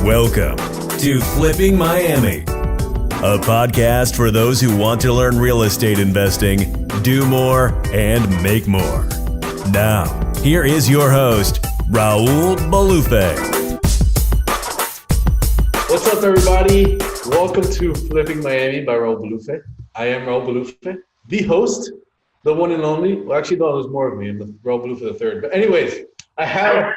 Welcome to Flipping Miami, a podcast for those who want to learn real estate investing, do more, and make more. Now, here is your host, Raul Bolufe. What's up, everybody? Welcome to Flipping Miami by Raul Bolufe. I am Raul Bolufe, the host, the one and only. Well, actually, no, there's more of me. I'm the Raul Bolufe the third. But anyways, I have...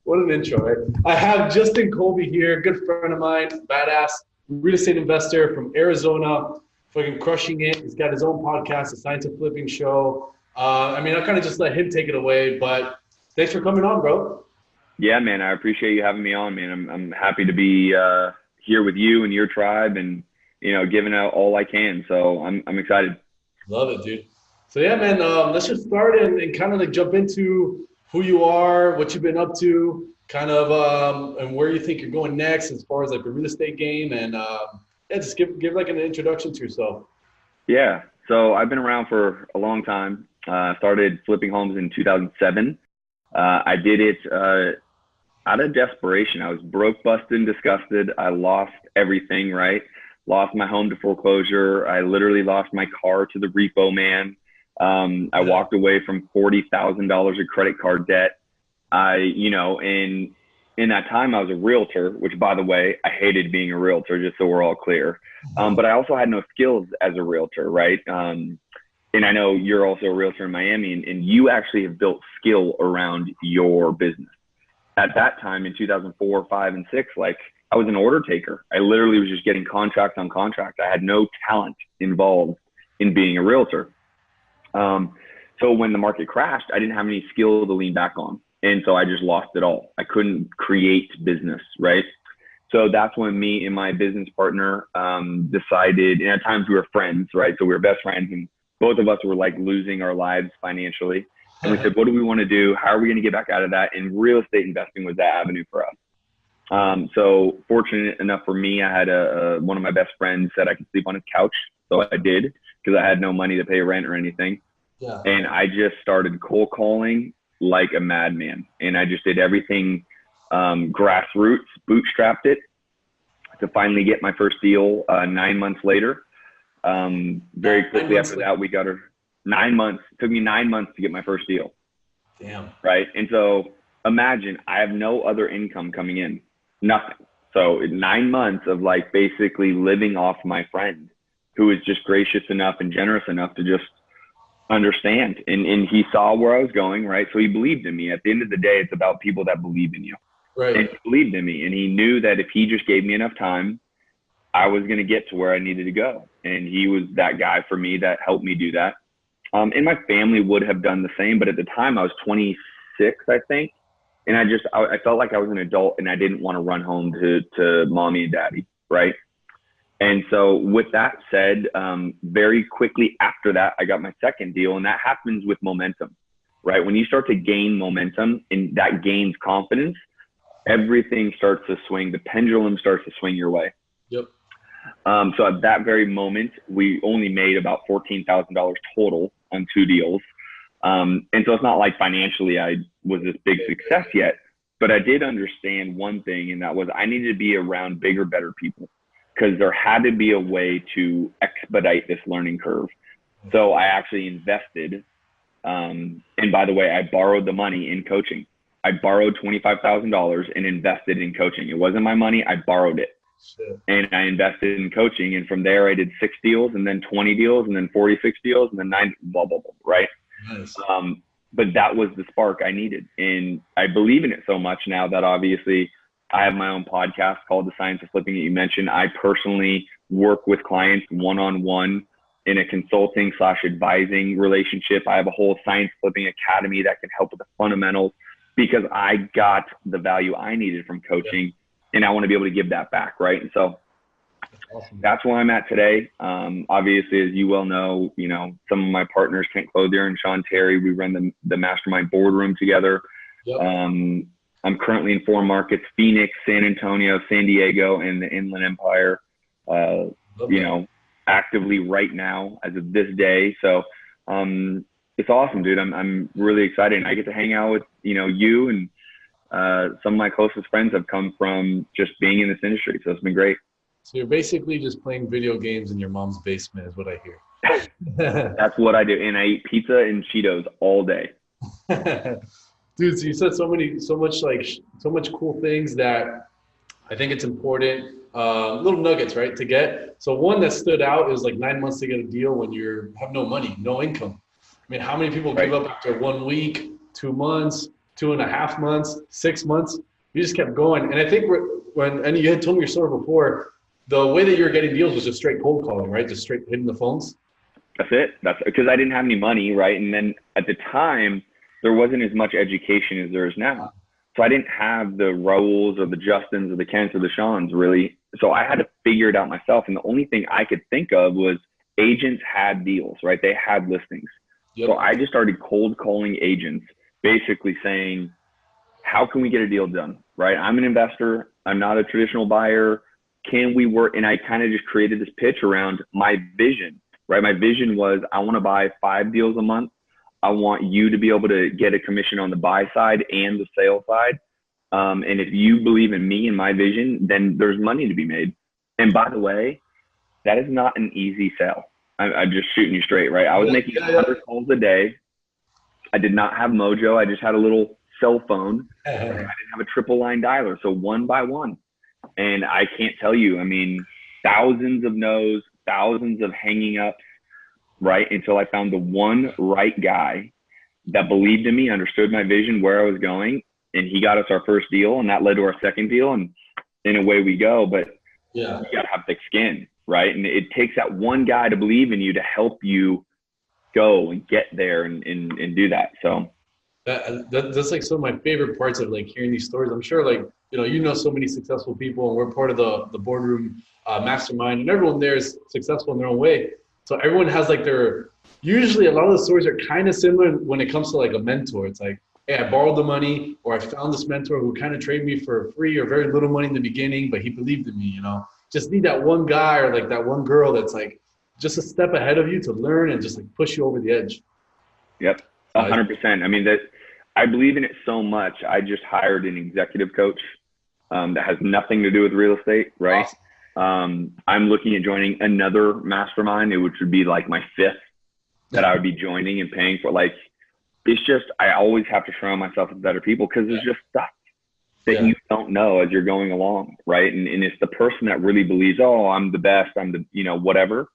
What an intro, right? I have Justin Colby here, good friend of mine, badass real estate investor from Arizona, fucking crushing it. He's got his own podcast, the Science of Flipping Show. I kind of just let him take it away, but thanks for coming on, bro. Yeah, man, I appreciate you having me on, man. I'm happy to be here with you and your tribe and, giving out all I can. So I'm excited. Love it, dude. So yeah, man, let's just start and kind of like jump into who you are, what you've been up to, kind of, and where you think you're going next as far as like the real estate game, and just give like an introduction to yourself. Yeah, so I've been around for a long time. Started flipping homes in 2007. I did it out of desperation. I was broke, busted, and disgusted. I lost everything, right? Lost my home to foreclosure. I literally lost my car to the repo man. I walked away from $40,000 of credit card debt. In that time I was a realtor, which by the way, I hated being a realtor, just so we're all clear. But I also had no skills as a realtor, right? And I know you're also a realtor in Miami, and you actually have built skill around your business. At that time in 2004, 5, and 6, like I was an order taker. I literally was just getting contract on contract. I had no talent involved in being a realtor. So when the market crashed, I didn't have any skill to lean back on. And so I just lost it all. I couldn't create business, right? So that's when me and my business partner decided, and at times we were friends, right? So we were best friends, and both of us were like losing our lives financially. And we said, what do we want to do? How are we going to get back out of that? And real estate investing was that avenue for us. So fortunate enough for me, I had one of my best friends said I could sleep on his couch. So I did, because I had no money to pay rent or anything. Yeah. And I just started cold calling like a madman. And I just did everything grassroots, bootstrapped it to finally get my first deal 9 months later. Very quickly after that, we got her 9 months. It took me 9 months to get my first deal. Damn. Right. And so imagine I have no other income coming in, nothing. So 9 months of like basically living off my friend, who was just gracious enough and generous enough to just understand. And he saw where I was going, right? So he believed in me. At the end of the day, it's about people that believe in you. Right. And he believed in me. And he knew that if he just gave me enough time, I was going to get to where I needed to go. And he was that guy for me that helped me do that. And my family would have done the same. But at the time I was 26, I think. And I felt like I was an adult and I didn't want to run home to mommy and daddy, right? And so with that said, very quickly after that, I got my second deal, and that happens with momentum, right? When you start to gain momentum and that gains confidence, everything starts to swing. The pendulum starts to swing your way. Yep. So at that very moment, we only made about $14,000 total on 2 deals. And so it's not like financially I was this big success yet, but I did understand one thing, and that was I needed to be around bigger, better people, because there had to be a way to expedite this learning curve. So I actually invested. And by the way, I borrowed the money in coaching. I borrowed $25,000 and invested in coaching. It wasn't my money. I borrowed it. Shit. And I invested in coaching. And from there, I did 6 deals, and then 20 deals, and then 46 deals, and then 9, blah, blah, blah, right? Nice. But that was the spark I needed. And I believe in it so much now that obviously I have my own podcast called The Science of Flipping that you mentioned. I personally work with clients one-on-one in a consulting/advising relationship. I have a whole Science Flipping Academy that can help with the fundamentals, because I got the value I needed from coaching, and I want to be able to give that back, right? And so that's where I'm at today. Obviously, as you well know, some of my partners, Kent Clothier and Sean Terry, we run the Mastermind boardroom together. Yep. I'm currently in 4 markets: Phoenix, San Antonio, San Diego, and the Inland Empire, actively right now as of this day. So It's awesome, dude. I'm really excited. And I get to hang out with, you and some of my closest friends have come from just being in this industry. So it's been great. So you're basically just playing video games in your mom's basement is what I hear. That's what I do. And I eat pizza and Cheetos all day. Dude, so you said so much cool things that I think it's important. Little nuggets, right, to get. So one that stood out is like 9 months to get a deal when you have no money, no income. I mean, how many people give up after 1 week, 2 months, 2.5 months, 6 months? You just kept going. And I think and you had told me your story before, the way that you were getting deals was just straight cold calling, right? Just straight hitting the phones. That's it. That's because I didn't have any money, right? And then at the time, there wasn't as much education as there is now. So I didn't have the Rauls or the Justins or the Kents or the Seans really. So I had to figure it out myself. And the only thing I could think of was agents had deals, right? They had listings. Yep. So I just started cold calling agents, basically saying, how can we get a deal done, right? I'm an investor. I'm not a traditional buyer. Can we work? And I kind of just created this pitch around my vision, right? My vision was I want to buy 5 deals a month. I want you to be able to get a commission on the buy side and the sale side. And if you believe in me and my vision, then there's money to be made. And by the way, that is not an easy sell. I'm just shooting you straight, right? I was making 100 calls a day. I did not have Mojo. I just had a little cell phone. I didn't have a triple line dialer. So one by one. And I can't tell you, I mean, thousands of no's, thousands of hanging ups, right? Until I found the one right guy that believed in me, understood my vision, where I was going, and he got us our first deal, and that led to our second deal, and away we go. But you gotta have thick skin, right? And it takes that one guy to believe in you to help you go and get there and do that. So that's like some of my favorite parts of like hearing these stories. I'm sure like, so many successful people, and we're part of the boardroom mastermind, and everyone there is successful in their own way. So everyone has like usually a lot of the stories are kind of similar when it comes to like a mentor. It's like, hey, I borrowed the money, or I found this mentor who kind of traded me for free or very little money in the beginning, but he believed in me, Just need that one guy or like that one girl that's like just a step ahead of you to learn and just like push you over the edge. Yep, 100%. I mean, I believe in it so much. I just hired an executive coach that has nothing to do with real estate, right? Awesome. I'm looking at joining another mastermind, which would be like my 5th that I would be joining and paying for. Like, it's just, I always have to surround myself with better people because there's just stuff that you don't know as you're going along, right? And it's the person that really believes, oh, I'm the best, I'm the, whatever.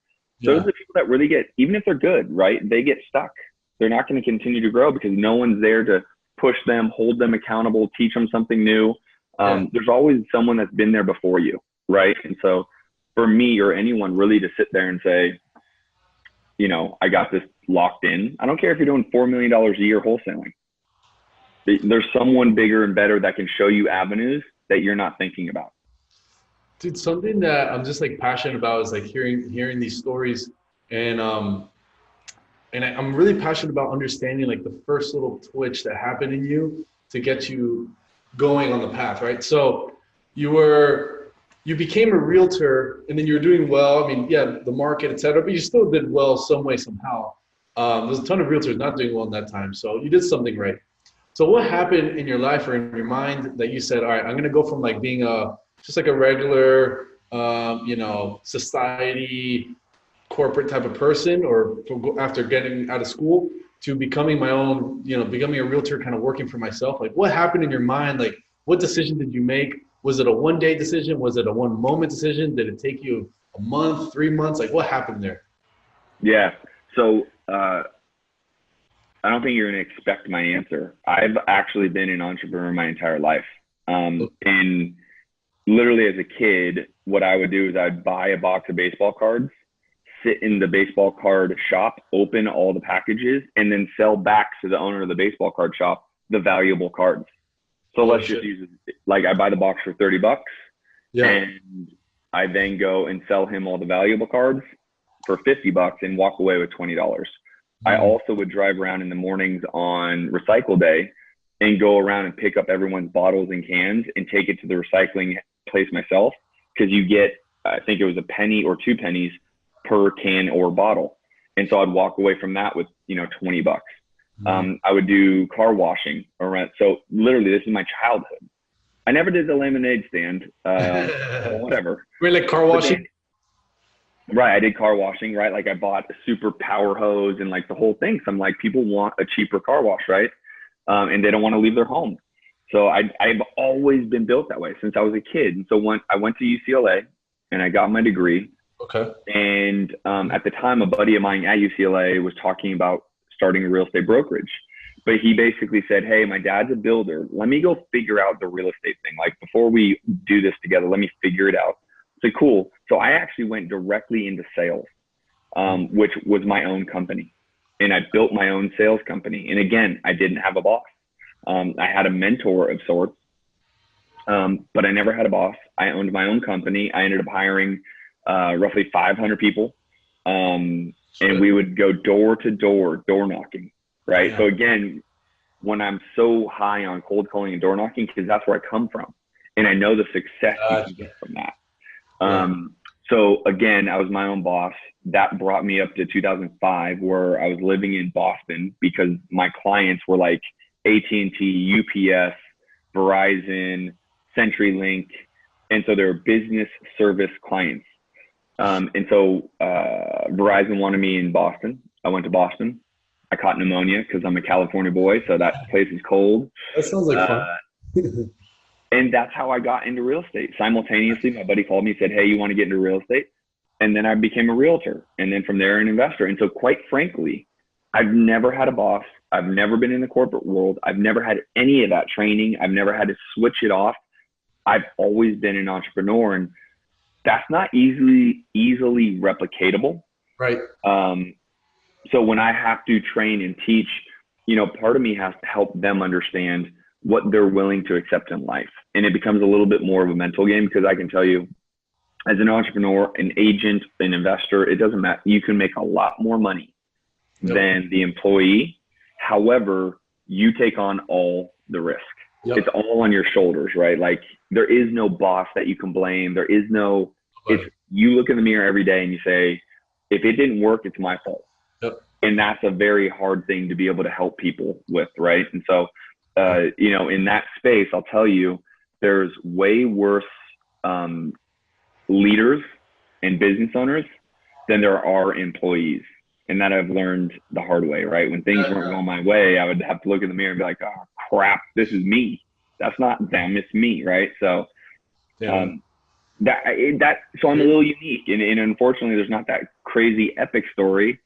Those are the people that really get, even if they're good, right? They get stuck. They're not going to continue to grow because no one's there to push them, hold them accountable, teach them something new. There's always someone that's been there before you, right? And so for me or anyone really to sit there and say, I got this locked in. I don't care if you're doing $4 million a year wholesaling. There's someone bigger and better that can show you avenues that you're not thinking about. Dude, something that I'm just like passionate about is like hearing these stories, and I'm really passionate about understanding like the first little twitch that happened in you to get you going on the path, right? So you became a realtor, and then you were doing well. I mean, the market, et cetera, but you still did well some way, somehow. There's a ton of realtors not doing well in that time, so you did something right. So what happened in your life or in your mind that you said, all right, I'm going to go from like being just like a regular, society, corporate type of person, or after getting out of school, to becoming my own, becoming a realtor, kind of working for myself? Like, what happened in your mind? Like, what decision did you make? Was it a one-day decision? Was it a one-moment decision? Did it take you a month, 3 months? Like, what happened there? Yeah. So I don't think you're going to expect my answer. I've actually been an entrepreneur my entire life. And literally as a kid, what I would do is I'd buy a box of baseball cards, sit in the baseball card shop, open all the packages, and then sell back to the owner of the baseball card shop the valuable cards. So let's just use it. Like, I buy the box for $30, and I then go and sell him all the valuable cards for $50 and walk away with $20. I also would drive around in the mornings on recycle day and go around and pick up everyone's bottles and cans and take it to the recycling place myself, because you get, I think it was a penny or 2 pennies per can or bottle. And so I'd walk away from that with, $20. I would do car washing around. So literally, this is my childhood. I never did the lemonade stand, whatever. Really, like car washing? Right, I did car washing, right? Like I bought a super power hose and like the whole thing. So I'm like, people want a cheaper car wash, right? And they don't want to leave their home. So I've always been built that way since I was a kid. And so when I went to UCLA and I got my degree. Okay. And at the time, a buddy of mine at UCLA was talking about starting a real estate brokerage. But he basically said, hey, my dad's a builder. Let me go figure out the real estate thing. Like before we do this together, let me figure it out. So cool. So I actually went directly into sales, which was my own company. And I built my own sales company. And again, I didn't have a boss. I had a mentor of sorts, but I never had a boss. I owned my own company. I ended up hiring roughly 500 people. And we would go door to door, door knocking. Right. Yeah. So again, when I'm so high on cold calling and door knocking, because that's where I come from. And I know the success you can get from that. So again, I was my own boss. That brought me up to 2005, where I was living in Boston because my clients were like AT&T, UPS, Verizon, CenturyLink. And so they're business service clients. And so Verizon wanted me in Boston. I went to Boston. I caught pneumonia because I'm a California boy, so that place is cold. That sounds like fun. And that's how I got into real estate. Simultaneously, my buddy called me and said, hey, you want to get into real estate? And then I became a realtor. And then from there, an investor. And so quite frankly, I've never had a boss. I've never been in the corporate world. I've never had any of that training. I've never had to switch it off. I've always been an entrepreneur. And that's not easily replicatable. Right. So when I have to train and teach, part of me has to help them understand what they're willing to accept in life. And it becomes a little bit more of a mental game, because I can tell you, as an entrepreneur, an agent, an investor, it doesn't matter. You can make a lot more money than the employee. However, you take on all the risk. Yep. It's all on your shoulders, right? Like there is no boss that you can blame. There is no, it's you look in the mirror every day and you say, if it didn't work, it's my fault. Yep. And that's a very hard thing to be able to help people with, right? And so, in that space, I'll tell you, there's way worse leaders and business owners than there are employees. And that I've learned the hard way, right? When things weren't going my way, I would have to look in the mirror and be like, oh, crap, this is me. That's not them, it's me, right? So so I'm a little unique. And unfortunately, there's not that crazy epic story.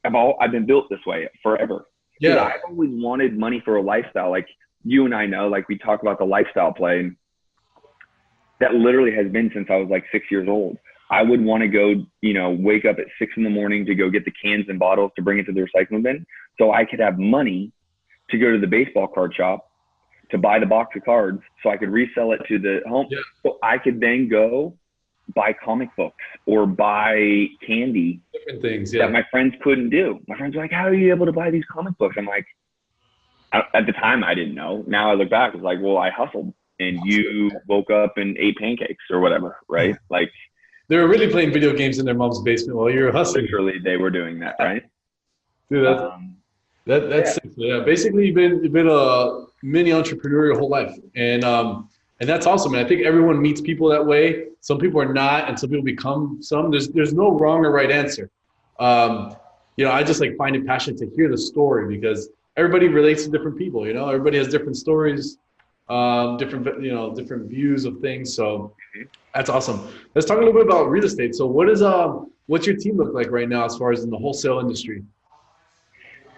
I've been built this way forever. Yeah. I've always wanted money for a lifestyle. Like you and I know, like we talk about the lifestyle play. And that literally has been since I was like 6 years old. I would want to go, wake up at 6 a.m. to go get the cans and bottles to bring it to the recycling bin, so I could have money to go to the baseball card shop to buy the box of cards so I could resell it to the home. Yeah. So I could then go buy comic books or buy candy, different things that my friends couldn't do. My friends were like, how are you able to buy these comic books? I'm like, at the time I didn't know. Now I look back, it's like, well, I hustled and you woke up and ate pancakes or whatever, right? Like they were really playing video games in their mom's basement while you were hustling. Literally, they were doing that, right? Dude, that's basically you've been a mini entrepreneur your whole life, and that's awesome. And I think everyone meets people that way. Some people are not, and some people become some. There's no wrong or right answer. I just like find it passionate to hear the story, because everybody relates to different people. Everybody has different stories, different views of things. So that's awesome. Let's talk a little bit about real estate. So what's your team look like right now as far as in the wholesale industry?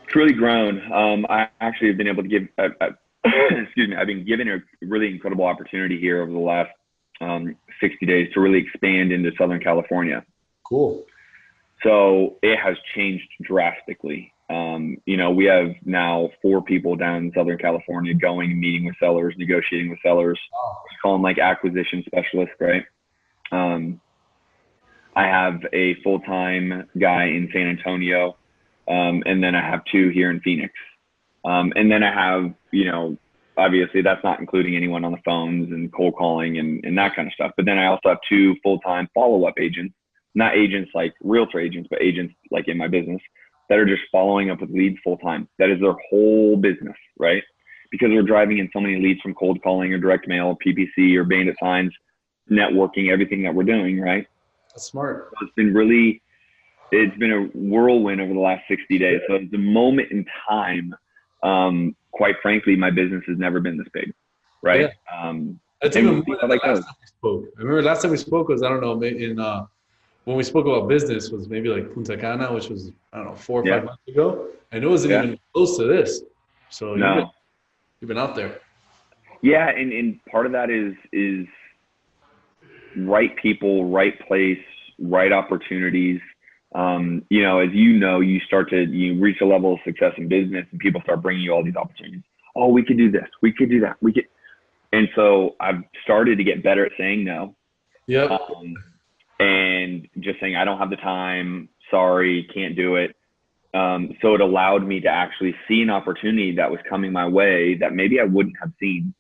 It's really grown. I actually have been able to give, I've been given a really incredible opportunity here over the last 60 days to really expand into Southern California. Cool. So it has changed drastically. We have now 4 people down in Southern California going, meeting with sellers, negotiating with sellers. We call them like acquisition specialists, right? I have a full-time guy in San Antonio, and then I have 2 here in Phoenix. And then I have, obviously that's not including anyone on the phones and cold calling and that kind of stuff. But then I also have 2 full-time follow-up agents, not agents like realtor agents, but agents like in my business that are just following up with leads full time. That is their whole business, right? Because we're driving in so many leads from cold calling or direct mail, PPC or bandit signs, networking, everything that we're doing, right? That's smart. So it's been a whirlwind over the last 60 days. So it's a moment in time. Quite frankly, my business has never been this big, right? Yeah. That's even more than the last time we spoke. I remember last time we spoke was, I don't know, when we spoke about business was maybe like Punta Cana, which was, I don't know, 4 or 5 months ago. And it wasn't even close to this. So you've been out there. Yeah. And part of that is right people, right place, right opportunities. As you start to reach a level of success in business and people start bringing you all these opportunities. Oh, we could do this. We could do that. And so I've started to get better at saying no. Yep. And just saying, I don't have the time. Sorry, can't do it. So it allowed me to actually see an opportunity that was coming my way that maybe I wouldn't have seen.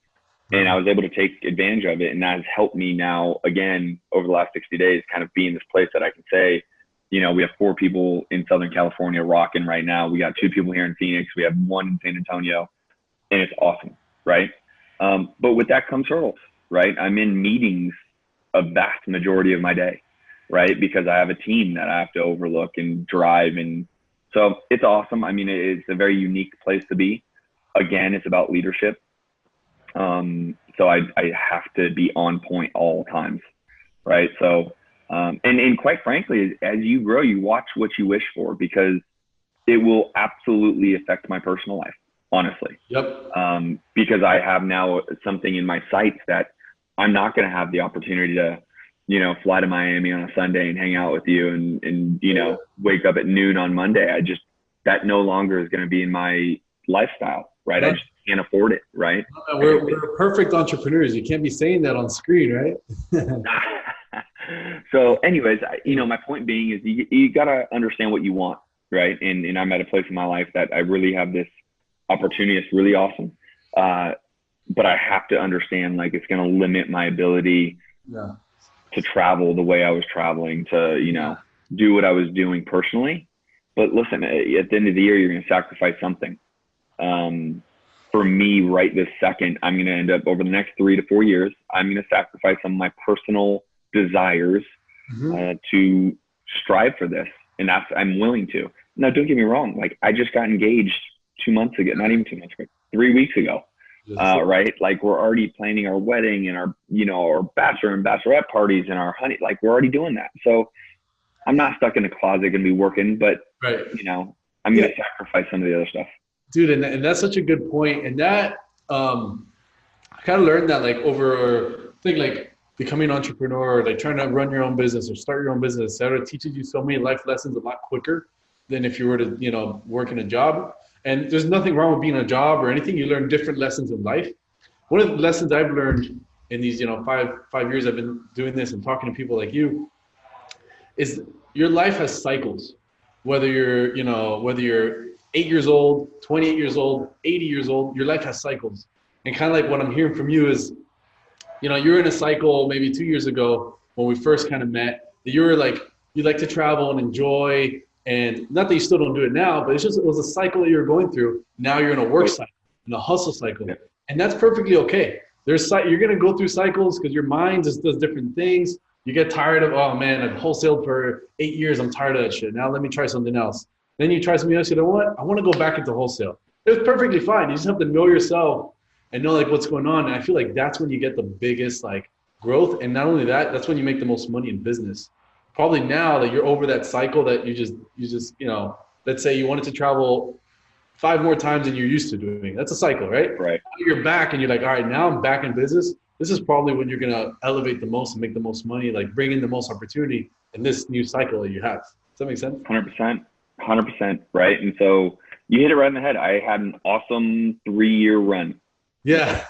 And I was able to take advantage of it. And that has helped me now, again, over the last 60 days, kind of be in this place that I can say, we have 4 people in Southern California rocking right now. We got 2 people here in Phoenix. We have 1 in San Antonio. And it's awesome, right? But with that comes hurdles, right? I'm in meetings a vast majority of my day, right? Because I have a team that I have to overlook and drive. And so it's awesome. I mean, it's a very unique place to be. Again, it's about leadership. So I have to be on point all times, right? So, and quite frankly, as you grow, you watch what you wish for, because it will absolutely affect my personal life, honestly. Yep. Because I have now something in my sights that I'm not going to have the opportunity to, fly to Miami on a Sunday and hang out with you and wake up at noon on Monday. That no longer is going to be in my lifestyle, right? I just can't afford it, right? We're perfect entrepreneurs. You can't be saying that on screen, right? So anyways, my point being is you got to understand what you want, right? And I'm at a place in my life that I really have this opportunity. It's really awesome. But I have to understand, like, it's going to limit my ability to travel the way I was traveling, to, do what I was doing personally. But listen, at the end of the year, you're going to sacrifice something. For me right this second, I'm going to end up over the next 3 to 4 years, I'm going to sacrifice some of my personal desires to strive for this. And I'm willing to. Now, don't get me wrong. Like, I just got engaged 2 months ago, not even 2 months ago, 3 weeks ago. Right? Like, we're already planning our wedding and our bachelor and bachelorette parties and our honey, like, we're already doing that. So I'm not stuck in the closet going to be working, but I'm going to sacrifice some of the other stuff. Dude, and that's such a good point. And that, I kind of learned that, like, over, I think, like, becoming an entrepreneur, or like trying to run your own business or start your own business, et cetera, teaches you so many life lessons a lot quicker than if you were to, work in a job. And there's nothing wrong with being a job or anything. You learn different lessons in life. One of the lessons I've learned in these, 5 years I've been doing this and talking to people like you is your life has cycles. Whether you're 8 years old, 28 years old, 80 years old, your life has cycles. And kind of like what I'm hearing from you is, you're in a cycle maybe 2 years ago when we first kind of met, that you were like, you like to travel and enjoy. And not that you still don't do it now, but it was a cycle that you were going through. Now you're in a work cycle, in a hustle cycle. Yeah. And that's perfectly okay. You're going to go through cycles because your mind just does different things. You get tired of, oh man, I've wholesaled for 8 years. I'm tired of that shit. Now let me try something else. Then you try something else. You know what? I want to go back into wholesale. It's perfectly fine. You just have to know yourself and know, like, what's going on. And I feel like that's when you get the biggest, like, growth. And not only that, that's when you make the most money in business. Probably now that you're over that cycle that you just, let's say you wanted to travel 5 more times than you're used to doing. That's a cycle, right? Right. You're back and you're like, all right, now I'm back in business. This is probably when you're going to elevate the most and make the most money, like bring in the most opportunity in this new cycle that you have. Does that make sense? 100%. Right. And so you hit it right in the head. I had an awesome 3-year run. Yeah.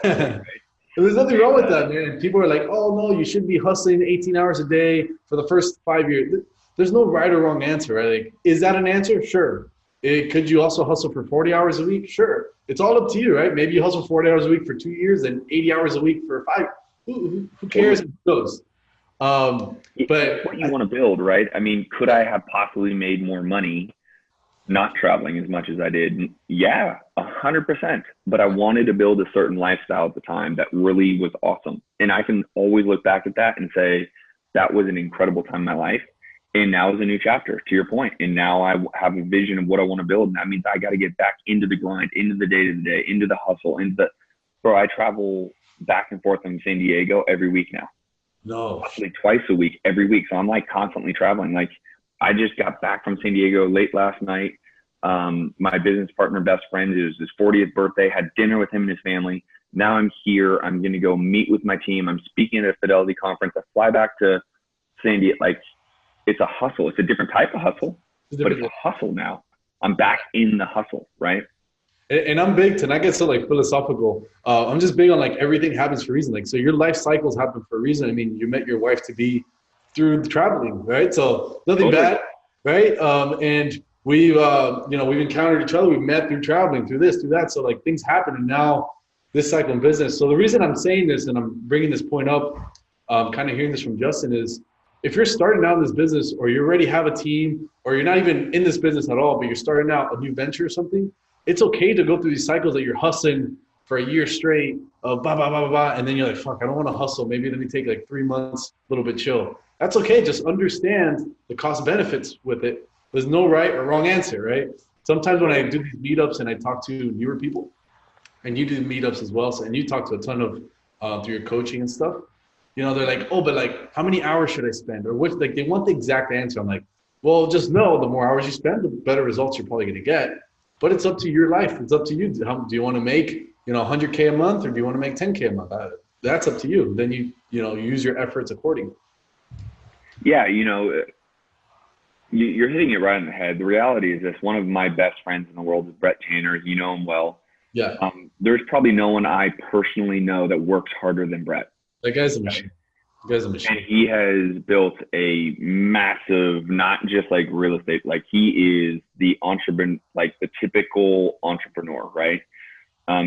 There's nothing wrong with that, man. People are like, oh, no, you should be hustling 18 hours a day for the first 5 years. There's no right or wrong answer, right? Like, is that an answer? Sure. Could you also hustle for 40 hours a week? Sure. It's all up to you, right? Maybe you hustle 40 hours a week for 2 years and 80 hours a week for 5. Who cares? Who knows? But what you want to build, right? I mean, could I have possibly made more money not traveling as much as I did. Yeah, 100%. But I wanted to build a certain lifestyle at the time that really was awesome. And I can always look back at that and say, that was an incredible time in my life. And now is a new chapter, to your point. And now I have a vision of what I want to build. And that means I got to get back into the grind, into the day-to-day, into the hustle, bro, I travel back and forth from San Diego every week now. No. Like twice a week, every week. So I'm like constantly traveling. Like I just got back from San Diego late last night. My business partner, best friend, it was his 40th birthday, had dinner with him and his family. Now I'm here. I'm going to go meet with my team. I'm speaking at a Fidelity conference. I fly back to San Diego. Like, it's a hustle. It's a different type of hustle, but it's a hustle now. I'm back in the hustle, right? And I'm big to not get so like philosophical. I'm just big on like everything happens for a reason. Like, so your life cycles happen for a reason. I mean, you met your wife to be through the traveling, right? So nothing bad, right? And we've encountered each other. We've met through traveling, through this, through that. So like things happen, and now this cycle in business. So the reason I'm saying this and I'm bringing this point up, kind of hearing this from Justin, is if you're starting out in this business, or you already have a team, or you're not even in this business at all, but you're starting out a new venture or something, it's okay to go through these cycles that you're hustling for a year straight of blah, blah, blah, blah, blah. And then you're like, fuck, I don't want to hustle. Maybe let me take like 3 months, a little bit chill. That's okay. Just understand the cost benefits with it. There's no right or wrong answer, right? Sometimes when I do these meetups and I talk to newer people, and you do meetups as well, so, and you talk to a ton of through your coaching and stuff, you know, they're like, oh, but like, how many hours should I spend? Or what? Like, they want the exact answer. I'm like, well, just know the more hours you spend, the better results you're probably going to get. But it's up to your life. It's up to you. Do you want to make, 100K a month, or do you want to make 10K a month? That's up to you. Then you use your efforts accordingly. Yeah, you're hitting it right on the head. The reality is this: one of my best friends in the world is Brett Tanner. You know him well. Yeah. There's probably no one I personally know that works harder than Brett. That guy's a machine. And he has built a massive, not just like real estate, like he is the entrepreneur, like the typical entrepreneur, right?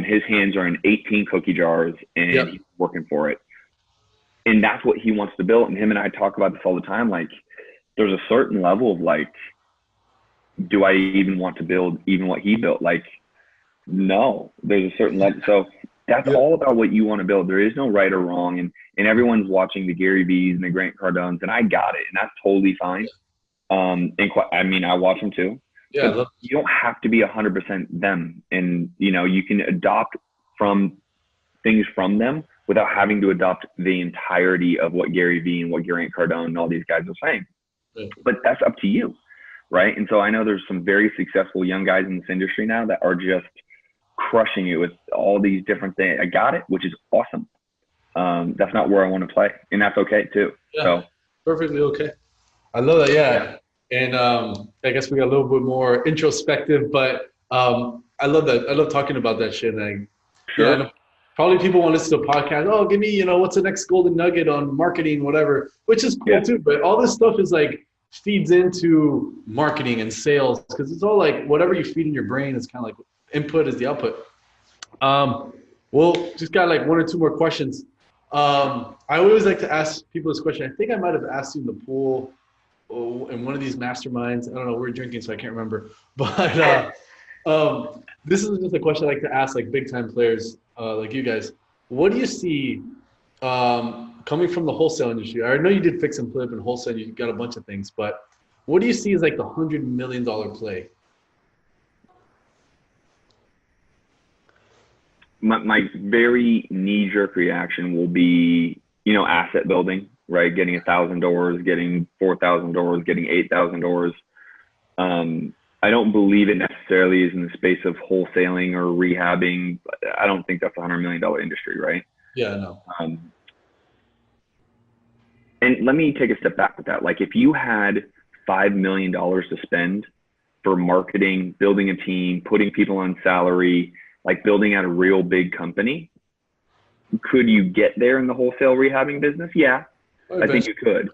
His hands are in 18 cookie jars and he's working for it. And that's what he wants to build. And him and I talk about this all the time. Like, there's a certain level of like, do I even want to build even what he built? Like, no, there's a certain level. So that's all about what you want to build. There is no right or wrong. And everyone's watching the Gary V's and the Grant Cardones, and I got it. And that's totally fine. I watch them too. Yeah. You don't have to be 100% them. And, you can adopt from things from them without having to adopt the entirety of what Gary Vee and what Grant Cardone and all these guys are saying. Yeah. But that's up to you, right? And so I know there's some very successful young guys in this industry now that are just crushing it with all these different things. I got it, which is awesome. That's not where I want to play, and that's okay too. Yeah, so perfectly okay. I love that. Yeah. And I guess we got a little bit more introspective, but I love that. I love talking about that shit. And probably people want to listen to a podcast. Oh, give me, what's the next golden nugget on marketing, whatever, which is cool too. But all this stuff is like feeds into marketing and sales, because it's all like whatever you feed in your brain is kind of like input is the output. Well, just got like 1 or 2 more questions. I always like to ask people this question. I think I might have asked you in the pool in one of these masterminds. I don't know. We were drinking, so I can't remember. But this is just a question I like to ask like big time players like you guys. What do you see coming from the wholesale industry? I know you did fix and flip and wholesale. You got a bunch of things, but what do you see as like the $100 million play? My very knee-jerk reaction will be, asset building, right? Getting 1,000 doors, getting 4,000 doors, getting 8,000 doors. I don't believe it necessarily is in the space of wholesaling or rehabbing. I don't think that's a $100 million industry, right? Yeah, I know. And let me take a step back with that. Like, if you had $5 million to spend for marketing, building a team, putting people on salary, like building out a real big company, could you get there in the wholesale rehabbing business? Yeah, I think you could.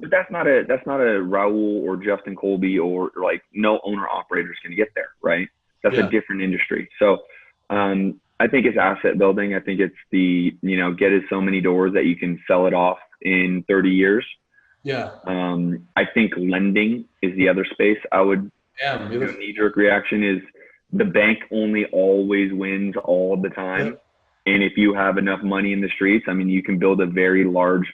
But that's not a Raul or Justin Colby or like no owner operator is going to get there, right? That's a different industry. So I think it's asset building. I think it's the, get us so many doors that you can sell it off in 30 years. Yeah. I think lending is the other space I would Yeah, Knee-jerk reaction is the bank only always wins all the time. And if you have enough money in the streets, I mean, you can build a very large,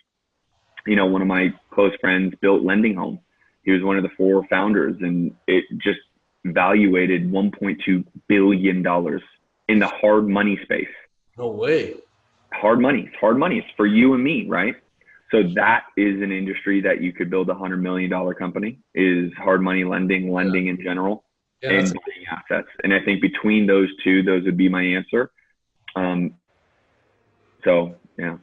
one of my close friends built Lending Home. He was one of the 4 founders, and it just valuated $1.2 billion in the hard money space. No way. Hard money. It's hard money. It's for you and me, right? So that is an industry that you could build $100 million company, is hard money lending in general, and buying assets. And I think between those two, those would be my answer. So, yeah.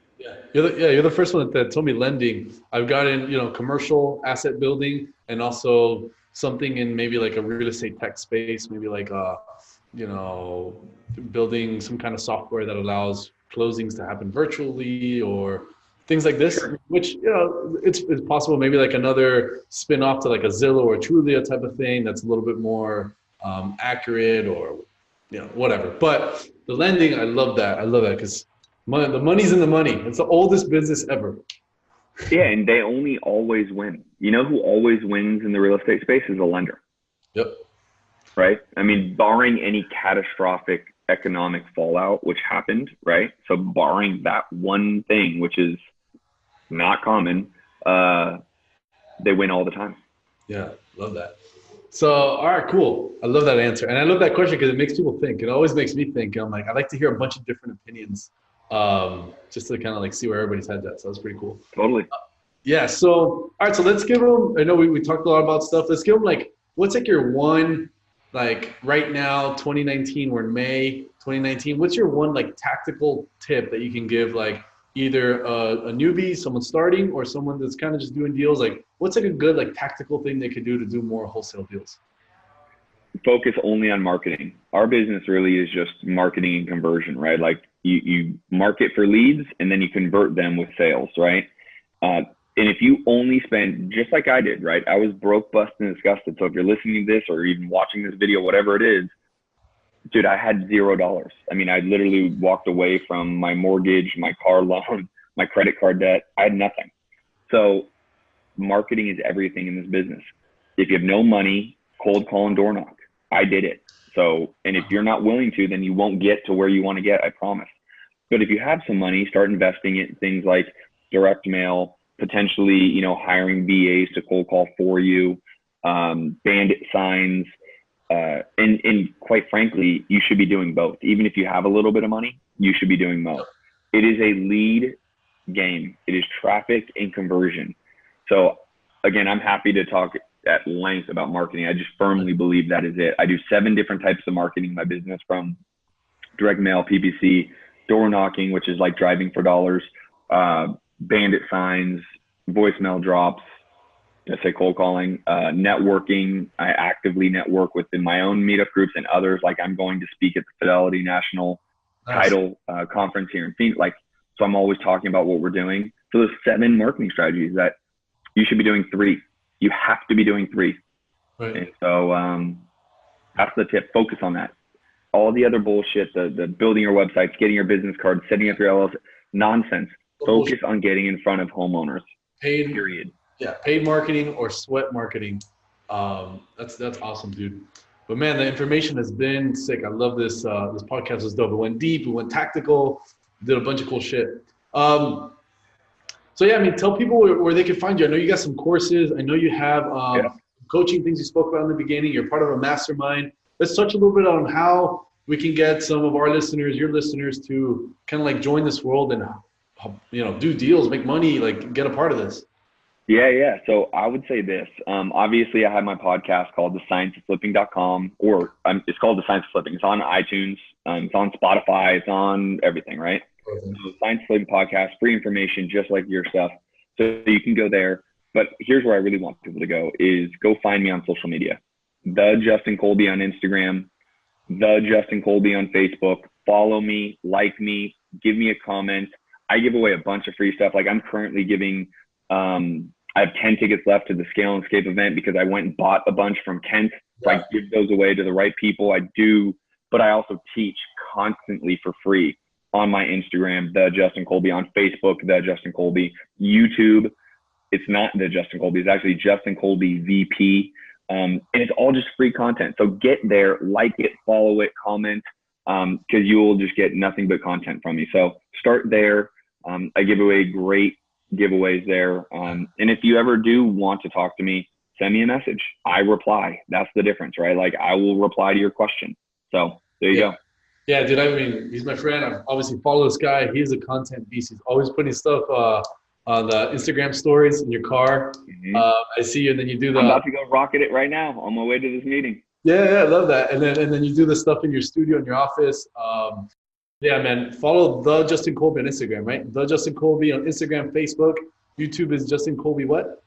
You're the first one that told me lending. I've gotten, commercial asset building, and also something in maybe like a real estate tech space, maybe like, building some kind of software that allows closings to happen virtually or things like this, which, it's possible, maybe like another spin off to like a Zillow or Trulia type of thing that's a little bit more accurate, or, whatever. But the lending, I love that because the money's in the money. It's the oldest business ever. Yeah, and they only always win. You know who always wins in the real estate space is a lender. Yep. Right? I mean, barring any catastrophic economic fallout, which happened, right? So barring that one thing, which is not common, they win all the time. Yeah, love that. So, all right, cool. I love that answer. And I love that question because it makes people think. It always makes me think. I'm like, I like to hear a bunch of different opinions, just to kind of like see where everybody's head's at. So that's pretty cool. Totally. Yeah. So, all right. So let's give them, I know we talked a lot about stuff. Let's give them like, what's like your one, like right now, 2019, we're in May 2019. What's your one like tactical tip that you can give, like either a newbie, someone starting, or someone that's kind of just doing deals? Like what's like a good like tactical thing they could do to do more wholesale deals? Focus only on marketing. Our business really is just marketing and conversion, right? Like you market for leads and then you convert them with sales, right? And if you only spend, just like I did, right? I was broke, busted, and disgusted. So if you're listening to this or even watching this video, whatever it is, dude, I had $0. I mean, I literally walked away from my mortgage, my car loan, my credit card debt. I had nothing. So marketing is everything in this business. If you have no money, cold call and door knock. I did it. So, and if you're not willing to, then you won't get to where you want to get, I promise. But if you have some money, start investing in things like direct mail, potentially, hiring VAs to cold call for you, bandit signs, and quite frankly, you should be doing both. Even if you have a little bit of money, you should be doing both. It is a lead game. It is traffic and conversion. So again, I'm happy to talk at length about marketing. I just firmly believe that is it. I do 7 different types of marketing in my business, from direct mail, PPC, door knocking, which is like driving for dollars, bandit signs, voicemail drops, I say cold calling, networking. I actively network within my own meetup groups and others. Like I'm going to speak at the Fidelity National Title Conference here in Phoenix. So I'm always talking about what we're doing. So there's 7 marketing strategies that you should be doing 3. You have to be doing 3. Right. And so that's the tip. Focus on that. All the other bullshit, the building your websites, getting your business cards, setting up your LLC, nonsense. Focus on getting in front of homeowners. Paid, period. Yeah, paid marketing or sweat marketing. That's awesome, dude. But man, the information has been sick. I love this. This podcast was dope. It went deep. It went tactical. Did a bunch of cool shit. So yeah, I mean, tell people where they can find you. I know you got some courses. I know you have coaching things you spoke about in the beginning. You're part of a mastermind. Let's touch a little bit on how we can get some of our listeners, your listeners, to kind of like join this world and do deals, make money, like get a part of this. Yeah. So I would say this. Obviously, I have my podcast called thescienceoflipping.com, or it's called The Science of Flipping. It's on iTunes. It's on Spotify. It's on everything, right? So Science of Flipping podcast, free information, just like your stuff. So you can go there. But here's where I really want people to go is go find me on social media. The Justin Colby on Instagram, The Justin Colby on Facebook. Follow me, like me, give me a comment. I give away a bunch of free stuff. Like I'm currently giving, I have 10 tickets left to the Scale and Escape event because I went and bought a bunch from Kent. So I give those away to the right people. I do, but I also teach constantly for free on my Instagram, The Justin Colby, on Facebook, The Justin Colby, YouTube. It's not The Justin Colby. It's actually Justin Colby VP. And it's all just free content. So get there, like it, follow it, comment, because you will just get nothing but content from me. So start there. I give away great giveaways there. And if you ever do want to talk to me, send me a message. I reply. That's the difference, right? Like I will reply to your question. So there you go. Yeah, dude, I mean, he's my friend. I obviously follow this guy. He's a content beast. He's always putting stuff on the Instagram stories in your car. Mm-hmm. I see you, and then you do the. I'm about to go rocket it right now on my way to this meeting. Yeah, I love that. And then you do the stuff in your studio, in your office. Yeah, man. Follow the Justin Colby on Instagram, right? The Justin Colby on Instagram, Facebook. YouTube is Justin Colby what?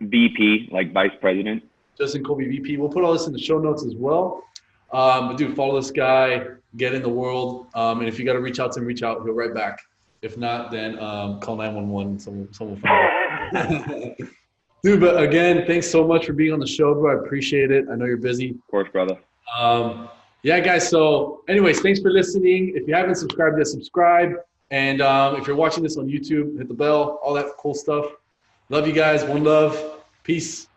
VP, like Vice President. Justin Colby VP. We'll put all this in the show notes as well. But dude, follow this guy, get in the world. And if you got to reach out to him, reach out. He'll write back. If not, then call 911. Someone will find out. Dude, but again, thanks so much for being on the show, bro. I appreciate it. I know you're busy. Of course, brother. Yeah, guys. So anyways, thanks for listening. If you haven't subscribed yet, subscribe. And if you're watching this on YouTube, hit the bell, all that cool stuff. Love you guys. One love. Peace.